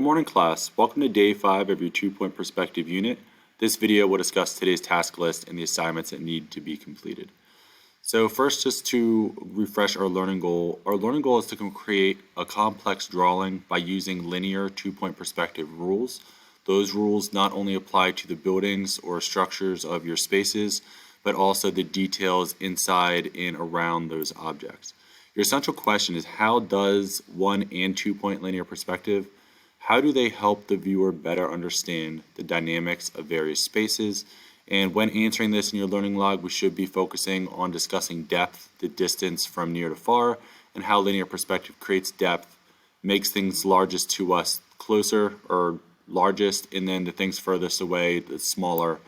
Good morning, class. Welcome to day 5 of your 2-point perspective unit. This video will discuss today's task list and the assignments that need to be completed. So first, just to refresh our learning goal is to create a complex drawing by using linear 2-point perspective rules. Those rules not only apply to the buildings or structures of your spaces, but also the details inside and around those objects. Your essential question is, how does 1 and 2-point linear perspective, how do they help the viewer better understand the dynamics of various spaces? And when answering this in your learning log, we should be focusing on discussing depth, the distance from near to far, and how linear perspective creates depth, makes things largest to us closer or largest, and then the things furthest away, the smaller.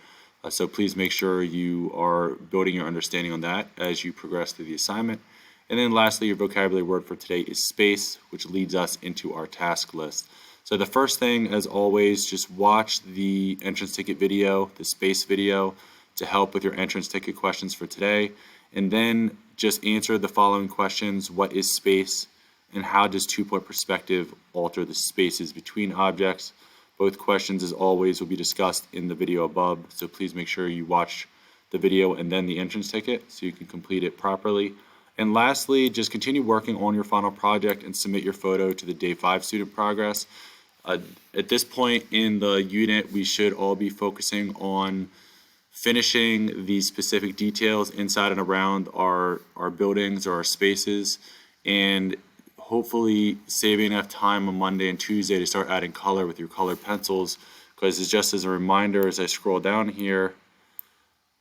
So please make sure you are building your understanding on that as you progress through the assignment. And then lastly, your vocabulary word for today is space, which leads us into our task list. So the first thing, as always, just watch the entrance ticket video, the space video, to help with your entrance ticket questions for today. And then just answer the following questions. What is space? And how does 2-point perspective alter the spaces between objects? Both questions, as always, will be discussed in the video above. So please make sure you watch the video and then the entrance ticket so you can complete it properly. And lastly, just continue working on your final project and submit your photo to the Day 5 student progress. At this point in the unit, we should all be focusing on finishing the specific details inside and around our buildings or our spaces, and hopefully saving enough time on Monday and Tuesday to start adding color with your colored pencils, because it's just as a reminder, as I scroll down here,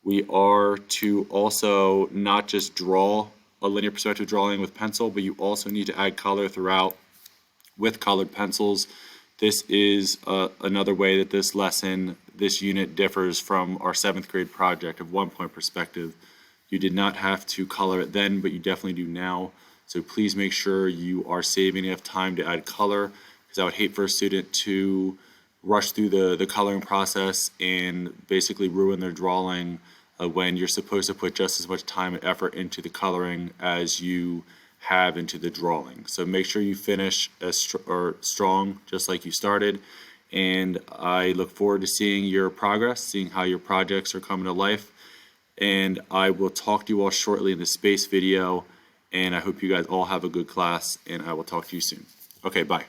we are to also not just draw a linear perspective drawing with pencil, but you also need to add color throughout with colored pencils. This is another way that this unit differs from our 7th grade project of 1-point perspective. You did not have to color it then, but you definitely do now. So please make sure you are saving enough time to add color, because I would hate for a student to rush through the coloring process and basically ruin their drawing when you're supposed to put just as much time and effort into the coloring as you have into the drawing. So make sure you finish strong, just like you started. And I look forward to seeing your progress, seeing how your projects are coming to life. And I will talk to you all shortly in the space video. And I hope you guys all have a good class, and I will talk to you soon. Okay, bye.